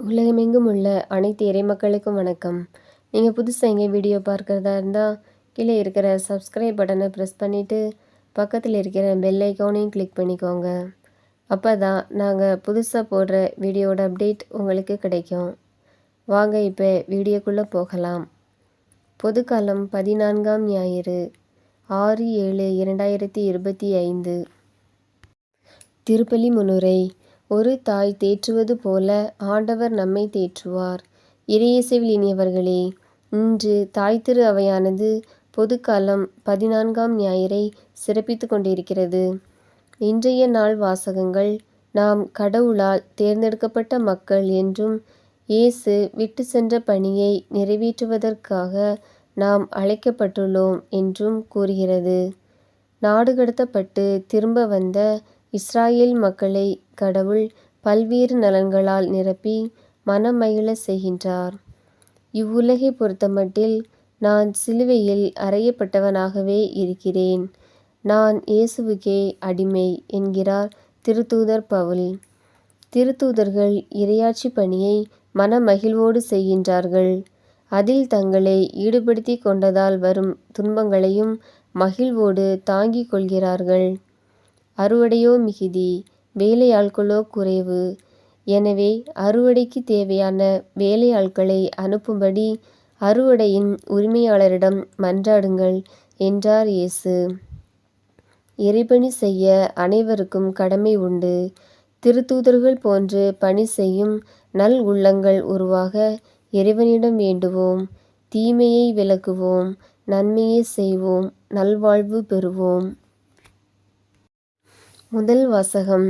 உலகமெங்கும் உள்ள அனைத்து இறைமக்களுக்கும் வணக்கம். நீங்கள் புதுசாக எங்கே வீடியோ பார்க்குறதா இருந்தால் கீழே இருக்கிற சப்ஸ்கிரைப் பட்டனை ப்ரெஸ் பண்ணிவிட்டு பக்கத்தில் இருக்கிற பெல் ஐக்கானையும் கிளிக் பண்ணிக்கோங்க. அப்போ தான் நாங்கள் புதுசாக போடுற வீடியோட அப்டேட் உங்களுக்கு கிடைக்கும். வாங்க இப்போ வீடியோக்குள்ளே போகலாம். பொதுக்காலம் 14ஆம் ஞாயிறு 6/7/2025. திருப்பலி முன்னுரை. ஒரு தாய் தேற்றுவது போல ஆண்டவர் நம்மை தேற்றுவார். இறையேசுவில் இனியவர்களே, இன்று தாய் திரு அவையானது பொதுக்காலம் 14ஆம் ஞாயிறை சிறப்பித்து கொண்டிருக்கிறது. இன்றைய நாள் வாசகங்கள் நாம் கடவுளால் தேர்ந்தெடுக்கப்பட்ட மக்கள் என்றும் இயேசு விட்டு சென்ற பணியை நிறைவேற்றுவதற்காக நாம் அழைக்கப்பட்டுள்ளோம் என்றும் கூறுகிறது. நாடு கடத்தப்பட்டு திரும்ப வந்த இஸ்ராயேல் மக்களை கடவுள் பல்வேறு நலன்களால் நிரப்பி மனமகிழ செய்கின்றார். இவ்வுலகை பொறுத்தமட்டில் நான் சிலுவையில் அறையப்பட்டவனாகவே இருக்கிறேன். நான் இயேசுவுக்கே அடிமை என்கிறார் திருத்தூதர் பவுல். திருத்தூதர்கள் இறையாட்சி பணியை மனமகிழ்வோடு செய்கின்றார்கள். அதில் தங்களை ஈடுபடுத்தி கொண்டதால் வரும் துன்பங்களையும் மகிழ்வோடு தாங்கிக் கொள்கிறார்கள். அறுவடையோ மிகுதி, வேலையாட்களோ குறைவு. எனவே அறுவடைக்கு தேவையான வேலையாட்களை அனுப்பும்படி அறுவடையின் உரிமையாளரிடம் மன்றாடுங்கள் என்றார் இயேசு. இறைபணி செய்ய அனைவருக்கும் கடமை உண்டு. திருத்தூதர்கள் போன்று பணி செய்யும் நல் உள்ளங்கள் உருவாக இறைவனிடம் வேண்டுவோம். தீமையை விலக்குவோம், நன்மையை செய்வோம், நல்வாழ்வு பெறுவோம். முதல் வாசகம்.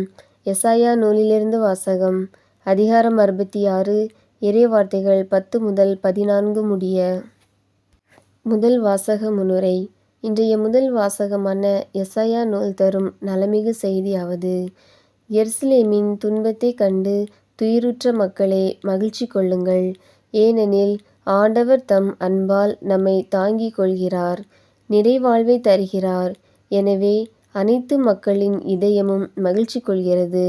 எசாயா நூலிலிருந்து வாசகம். அதிகாரம் 66, இறைவார்த்தைகள் 10 முதல் 14 முடிய. முதல் வாசக முன்னுரை. இன்றைய முதல் வாசகமான எசாயா நூல் தரும் நலமிகு செய்தியாவது: எருசலேமின் துன்பத்தைக் கண்டு துயருற்ற மக்களே, மகிழ்ச்சி கொள்ளுங்கள். ஏனெனில் ஆண்டவர் தம் அன்பால் நம்மை தாங்கிக் கொள்கிறார், நிறைவாழ்வை தருகிறார். எனவே அனைத்து மக்களின் இதயமும் மகிழ்ச்சி கொள்கிறது.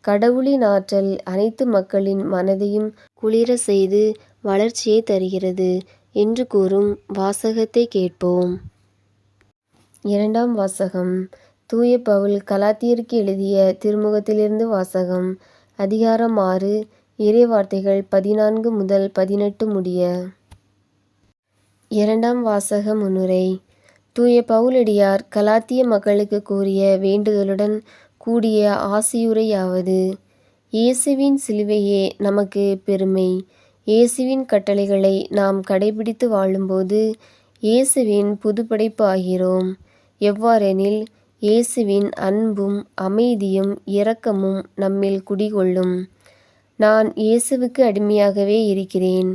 கடவுளின் ஆற்றல் அனைத்து மக்களின் மனதையும் குளிர செய்து வளர்ச்சியை தருகிறது என்று கூறும் வாசகத்தை கேட்போம். இரண்டாம் வாசகம். தூய பவுல் கலாத்தியருக்கு எழுதிய திருமுகத்திலிருந்து வாசகம். அதிகாரம் 6, இறைவார்த்தைகள் 14 முதல் 18 முடிய. இரண்டாம் வாசக முன்னுரை. தூய பவுலடியார் கலாத்திய மக்களுக்கு கூறிய வேண்டுதலுடன் கூடிய ஆசியுரையாவது: இயேசுவின் சிலுவையே நமக்கு பெருமை. இயேசுவின் கட்டளைகளை நாம் கடைபிடித்து வாழும்போது இயேசுவின் புதுப்படைப்பு ஆகிறோம். எவ்வாறெனில், இயேசுவின் அன்பும் அமைதியும் இரக்கமும் நம்மில் குடிகொள்ளும். நான் இயேசுவுக்கு அடிமையாகவே இருக்கிறேன்.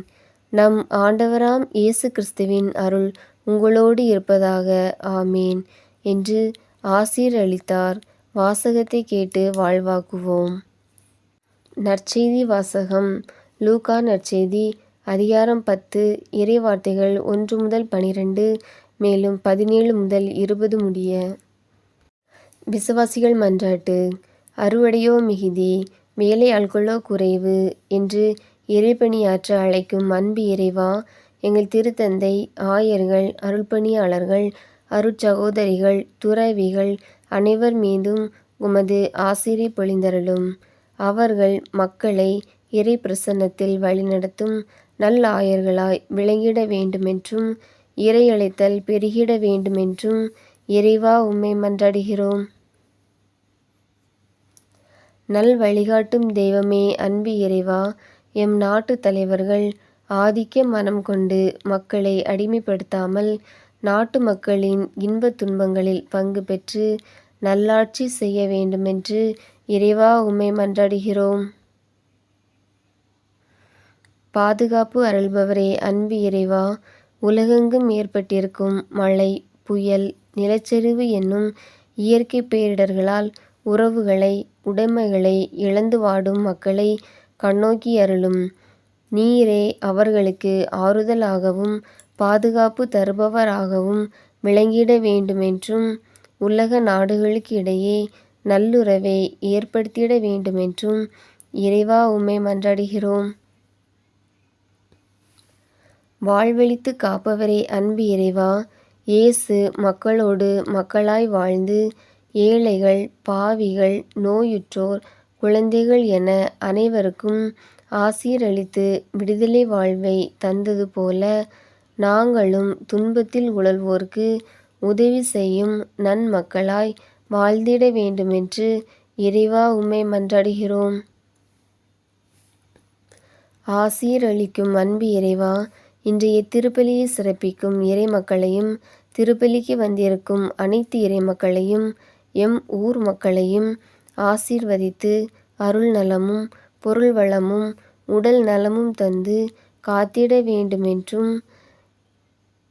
நம் ஆண்டவராம் இயேசு கிறிஸ்துவின் அருள் உங்களோடு இருப்பதாக. ஆமேன் என்று ஆசீர் அளித்தார். வாசகத்தை கேட்டு வாழ்வாக்குவோம். நற்செய்தி வாசகம். லூக்கா நற்செய்தி அதிகாரம் 10, இறைவார்த்தைகள் 1 முதல் 12, மேலும் 17 முதல் 20 முடிய. விசுவாசிகள் மன்றாட்டு. அறுவடையோ மிகுதி, வேலையாட்களோ குறைவு என்று இறைபணியாற்ற அழைக்கும் அன்பு இறைவா, எங்கள் திருத்தந்தை, ஆயர்கள், அருள்பணியாளர்கள், அருட்சகோதரிகள், துறவிகள் அனைவர் மீதும் உமது ஆசீரை பொழிந்தருளும். அவர்கள் மக்களை இறை பிரசன்னத்தில் வழிநடத்தும் நல் ஆயர்களாய் விளங்கிட வேண்டுமென்றும் இறையழைத்தல் பெருகிட வேண்டுமென்றும் இறைவா உம்மை மன்றாடுகிறோம். நல் வழிகாட்டும் தெய்வமே, அன்பு இறைவா, எம் நாட்டு தலைவர்கள் ஆதிக்க மனம் கொண்டு மக்களை அடிமைப்படுத்தாமல் நாட்டு மக்களின் இன்ப துன்பங்களில் பங்கு பெற்று நல்லாட்சி செய்ய வேண்டுமென்று இறைவா உம்மை மன்றாடுகிறோம். பாதுகாப்பு அருள்பவரே, அன்பு இறைவா, உலகெங்கும் ஏற்பட்டிருக்கும் மழை, புயல், நிலச்சரிவு என்னும் இயற்கை பேரிடர்களால் உறவுகளை, உடைமைகளை இழந்து வாடும் மக்களை கண்ணோக்கி அருளும். நீரே அவர்களுக்கு ஆறுதலாகவும் பாதுகாப்பு தருபவராகவும் விளங்கிட வேண்டுமென்றும் உலக நாடுகளுக்கு இடையே நல்லுறவை ஏற்படுத்திட வேண்டுமென்றும் இறைவா உம்மை மன்றாடுகிறோம். வாழ்வழித்து காப்பவரே அன்பு இறைவா, இயேசு மக்களோடு மக்களாய் வாழ்ந்து ஏழைகள், பாவிகள், நோயுற்றோர், குழந்தைகள் என அனைவருக்கும் ஆசீரளித்து விடுதலை வாழ்வை தந்தது போல, நாங்களும் துன்பத்தில் உழல்வோர்க்கு உதவி செய்யும் நன்மக்களாய் வாழ்ந்திட வேண்டுமென்று இறைவா உம்மை மன்றாடுகிறோம். ஆசீரளிக்கும் அன்பு இறைவா, இன்றைய திருப்பலியை சிறப்பிக்கும் இறைமக்களையும், திருப்பலிக்கு வந்திருக்கும் அனைத்து இறைமக்களையும், எம் ஊர் மக்களையும் ஆசீர்வதித்து அருள் நலமும் பொருள் வளமும் உடல் நலமும் தந்து காத்திட வேண்டுமென்றும்,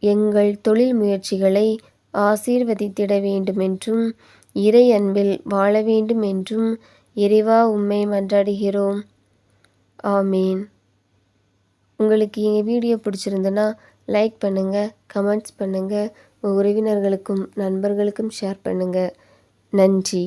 எங்கள் தொழில் முயற்சிகளை ஆசீர்வதித்திட வேண்டுமென்றும், இறை அன்பில் வாழ வேண்டுமென்றும் இறைவா உம்மை மன்றாடுகிறோம். ஆமீன். உங்களுக்கு எங்கள் வீடியோ பிடிச்சிருந்துன்னா லைக் பண்ணுங்கள், கமெண்ட்ஸ் பண்ணுங்கள், உங்கள் உறவினர்களுக்கும் நண்பர்களுக்கும் ஷேர் பண்ணுங்கள். நன்றி.